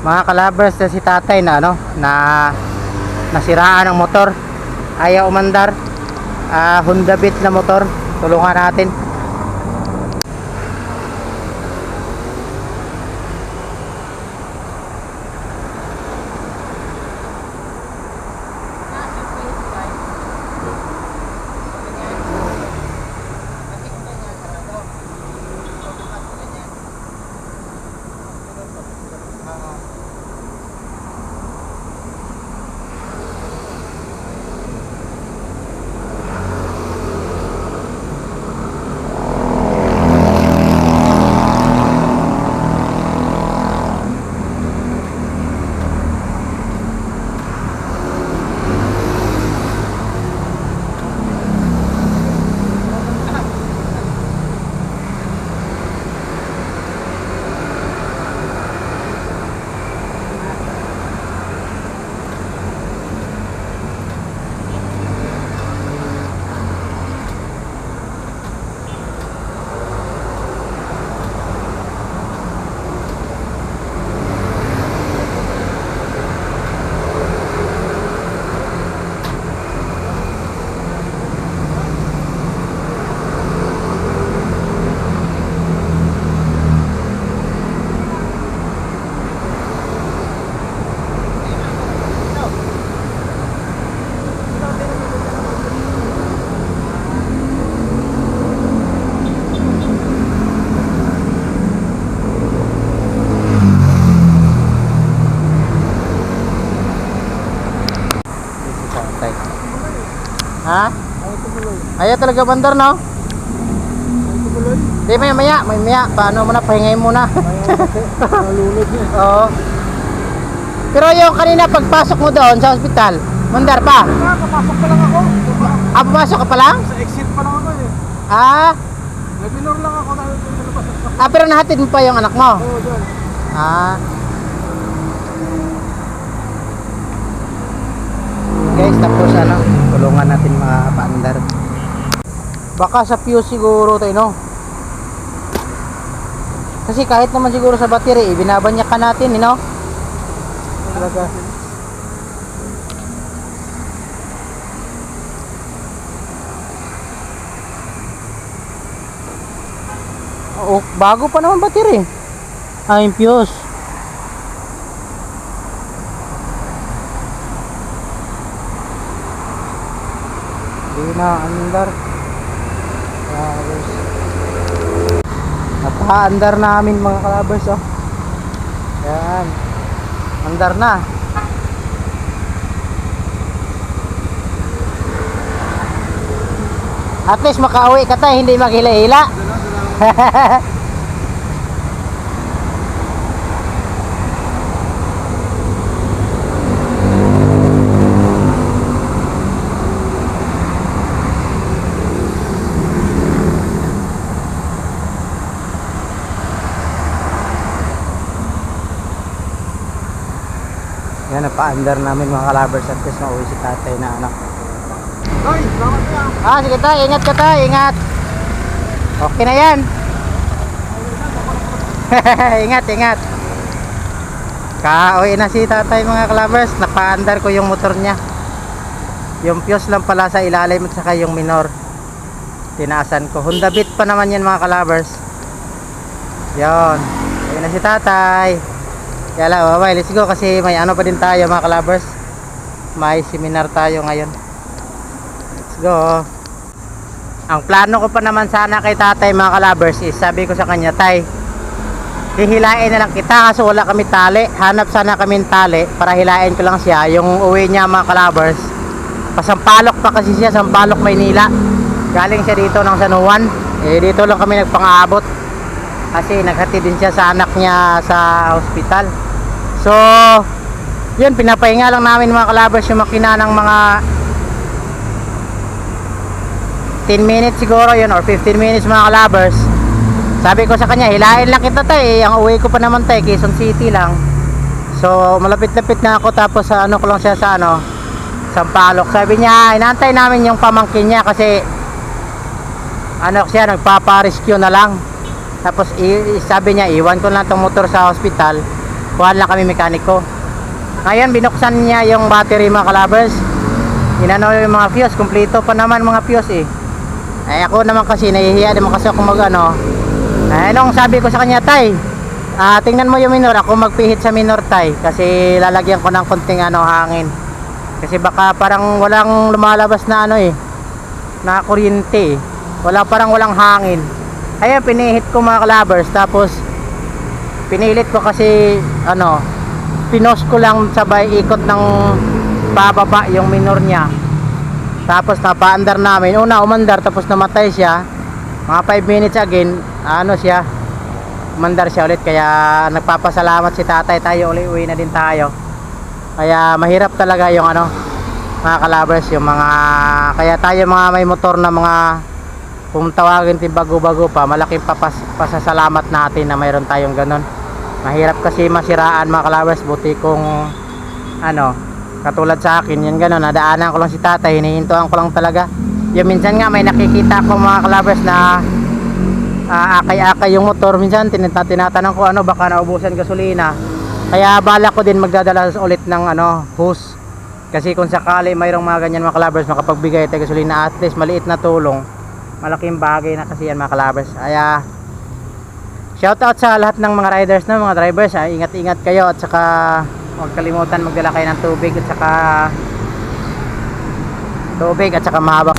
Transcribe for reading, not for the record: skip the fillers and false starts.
Mga kalabers, na si tatay na ano, na nasiraan ng motor, ayaw umandar. Honda Beat na motor, tulungan natin. Ha? Ayaw talaga bandar, no? Di, maya. Paano mo na, pahingay muna. Oo. Pero yung kanina pagpasok mo doon sa ospital, mandar pa? Kapasok pa lang ako. Pumasok ka pa lang? Sa exit pa lang ako eh. Nag-minor lang ako dahil pinapasok pa. Pero nahatid mo pa yung anak mo? Oo, dyan. Guys, tapos ano, tulungan natin mga paandar. Baka sa fuse siguro tayo, no? Kasi kahit naman siguro sa battery, binabanyakan natin, no? Talaga. Oh, bago pa naman battery. Yung fuse. Hindi na andar. Napa-andar namin mga kalabers, oh. Yan. Andar na. At least makauwi ka tayo, hindi maghila-hila. Yan, napa-andar namin mga kalabers at least mauwi si tatay na ano. Hoy, salamat na. Sige tayo, ingat ka tayo, ingat. Okay na yan. Ingat. Kauwi na si tatay mga kalabers. Napa-andar ko yung motor niya. Yung fuse lang pala sa ilalim at saka yung minor. Tinaasan ko. Honda Beat pa naman yan mga kalabers. Yon. Kauwi na si tatay. Kaya lang, bye, let's go kasi may ano pa din tayo mga kalabers. May seminar tayo ngayon. Let's go. Ang plano ko pa naman sana kay tatay mga kalabers is sabi ko sa kanya, tay, hihilain na lang kita kasi wala kami tali. Hanap sana kami tali para hilain ko lang siya. Yung uwi niya mga kalabers, pasampalok pa kasi siya, Sampaloc, Maynila. Galing siya dito ng San Juan. Dito lang kami nagpang-aabot kasi naghatid din siya sa anak niya sa hospital. So yun, pinapahinga lang namin mga kalabers yung makina ng mga 10 minutes siguro yun or 15 minutes mga kalabers. Sabi ko sa kanya, hilain lang kita tay, ang uwi ko pa naman tay, Quezon City lang. So malapit-lapit na ako, tapos ano ko lang siya sa ano, Sampaloc. Sabi niya, inantay namin yung pamangkin niya kasi ano siya, nagpapa-rescue na lang. Tapos sabi niya, iwan ko lang tong motor sa hospital kuhan lang kami mekaniko. Ngayon binuksan niya yung battery mga kalabers. Inano yung mga fuse, kumpleto pa naman mga fuse eh. Ay ako naman kasi nahihiya naman kasi ako mag ano. Ay nung sabi ko sa kanya, tay, tingnan mo yung minor, ako magpihit sa minor tay kasi lalagyan ko ng konting ano hangin. Kasi baka parang walang lumalabas na ano eh, na kuryente eh. Walang hangin. Ayun pinihit ko mga kalabers, tapos pinilit ko kasi ano, pinos ko lang sabay ikot ng bababa yung minor niya. Tapos napaandar namin, una umandar tapos namatay siya. Mga 5 minutes again, ano siya, umandar siya ulit. Kaya nagpapasalamat si tatay, tayo uwi na din tayo. Kaya mahirap talaga yung ano mga kalabers, yung mga, kaya tayo mga may motor na mga, kung tawagin tin bago-bago pa, malaking pasasalamat natin na mayroon tayong ganun. Mahirap kasi masiraan mga kalabers, buti kung ano, katulad sa akin, yan ganun, nadaanan ko lang si tatay, hinihintuan ko lang talaga. Yung minsan nga may nakikita ko mga kalabers na akay-akay yung motor, minsan tinatanong ko ano, baka naubusan gasolina. Kaya bala ko din magdadala ulit ng ano, hose. Kasi kung sakali mayroong mga ganyan mga kalabers, makapagbigay tayo gasolina, at least maliit na tulong, malaking bagay na kasi yan mga kalabers. Kaya shoutout sa lahat ng mga riders na mga drivers, ingat-ingat kayo, at saka huwag kalimutan magdala kayo ng tubig at saka mahaba.